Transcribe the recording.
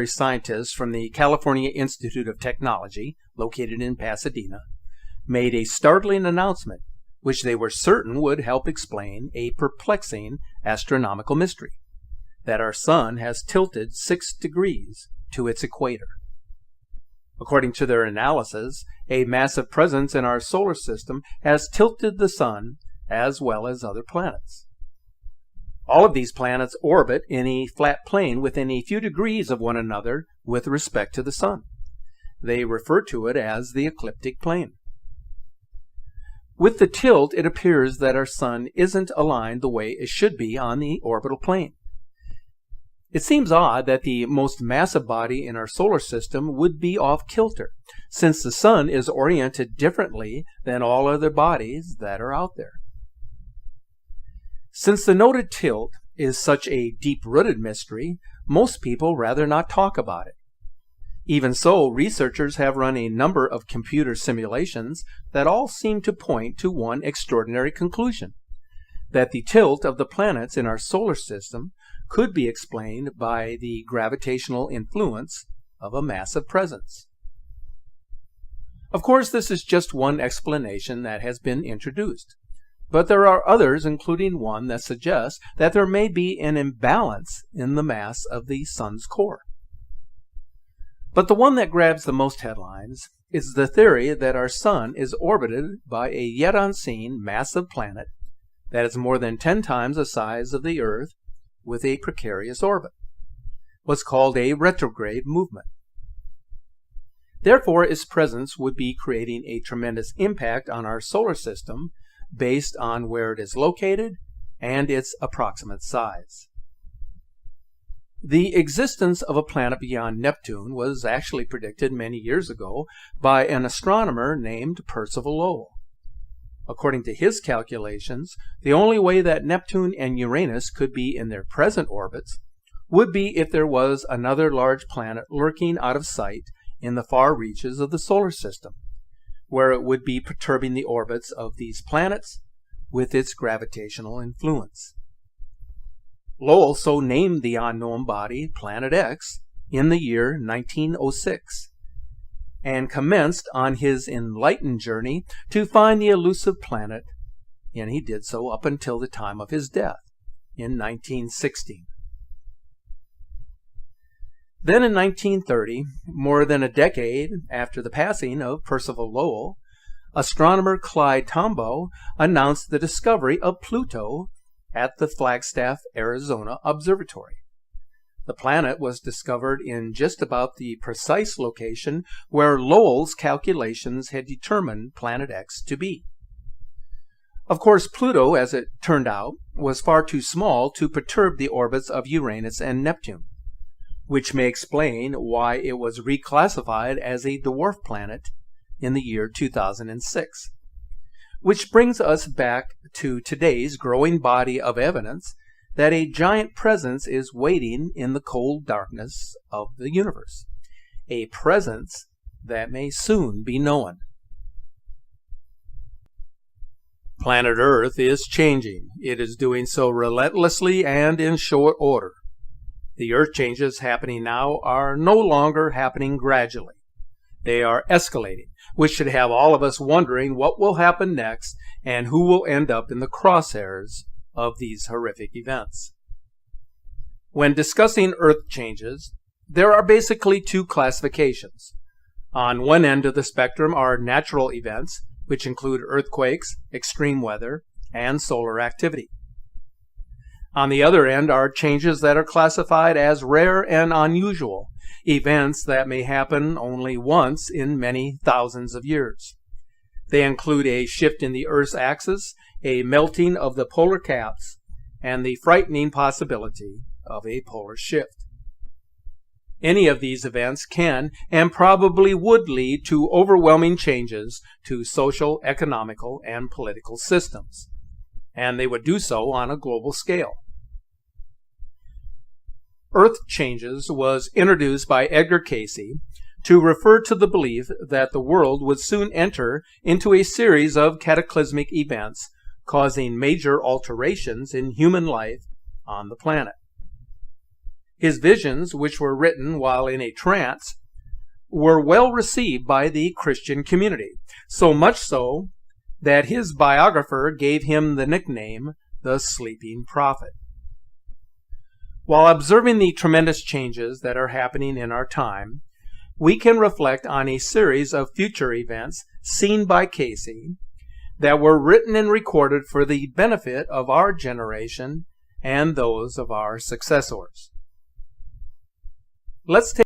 scientists from the California Institute of Technology, located in Pasadena, made a startling announcement which they were certain would help explain a perplexing astronomical mystery, that our sun has tilted 6 degrees to its equator. According to their analysis, a massive presence in our solar system has tilted the sun as well as other planets. All of these planets orbit in a flat plane within a few degrees of one another with respect to the sun. They refer to it as the ecliptic plane. With the tilt, it appears that our sun isn't aligned the way it should be on the orbital plane. It seems odd that the most massive body in our solar system would be off kilter, since the sun is oriented differently than all other bodies that are out there. Since the noted tilt is such a deep-rooted mystery, most people rather not talk about it. Even so, researchers have run a number of computer simulations that all seem to point to one extraordinary conclusion: that the tilt of the planets in our solar system could be explained by the gravitational influence of a massive presence. Of course, this is just one explanation that has been introduced, but there are others, including one that suggests that there may be an imbalance in the mass of the sun's core. But the one that grabs the most headlines is the theory that our sun is orbited by a yet unseen massive planet that is more than 10 times the size of the Earth with a precarious orbit, what's called a retrograde movement. Therefore, its presence would be creating a tremendous impact on our solar system based on where it is located and its approximate size. The existence of a planet beyond Neptune was actually predicted many years ago by an astronomer named Percival Lowell. According to his calculations, the only way that Neptune and Uranus could be in their present orbits would be if there was another large planet lurking out of sight in the far reaches of the solar system, where it would be perturbing the orbits of these planets with its gravitational influence. Lowell so named the unknown body Planet X in the year 1906 and commenced on his enlightened journey to find the elusive planet, and he did so up until the time of his death in 1916. Then in 1930, more than a decade after the passing of Percival Lowell, astronomer Clyde Tombaugh announced the discovery of Pluto at the Flagstaff, Arizona Observatory. The planet was discovered in just about the precise location where Lowell's calculations had determined Planet X to be. Of course, Pluto, as it turned out, was far too small to perturb the orbits of Uranus and Neptune, which may explain why it was reclassified as a dwarf planet in the year 2006. Which brings us back to today's growing body of evidence that a giant presence is waiting in the cold darkness of the universe, a presence that may soon be known. Planet Earth is changing. It is doing so relentlessly and in short order. The Earth changes happening now are no longer happening gradually. They are escalating, which should have all of us wondering what will happen next and who will end up in the crosshairs of these horrific events. When discussing Earth changes, there are basically 2 classifications. On one end of the spectrum are natural events, which include earthquakes, extreme weather, and solar activity. On the other end are changes that are classified as rare and unusual, events that may happen only once in many thousands of years. They include a shift in the Earth's axis, a melting of the polar caps, and the frightening possibility of a polar shift. Any of these events can and probably would lead to overwhelming changes to social, economical, and political systems, and they would do so on a global scale. Earth changes was introduced by Edgar Cayce to refer to the belief that the world would soon enter into a series of cataclysmic events causing major alterations in human life on the planet. His visions, which were written while in a trance, were well received by the Christian community, so much so that his biographer gave him the nickname the Sleeping Prophet. While observing the tremendous changes that are happening in our time, we can reflect on a series of future events seen by Casey that were written and recorded for the benefit of our generation and those of our successors. Let's take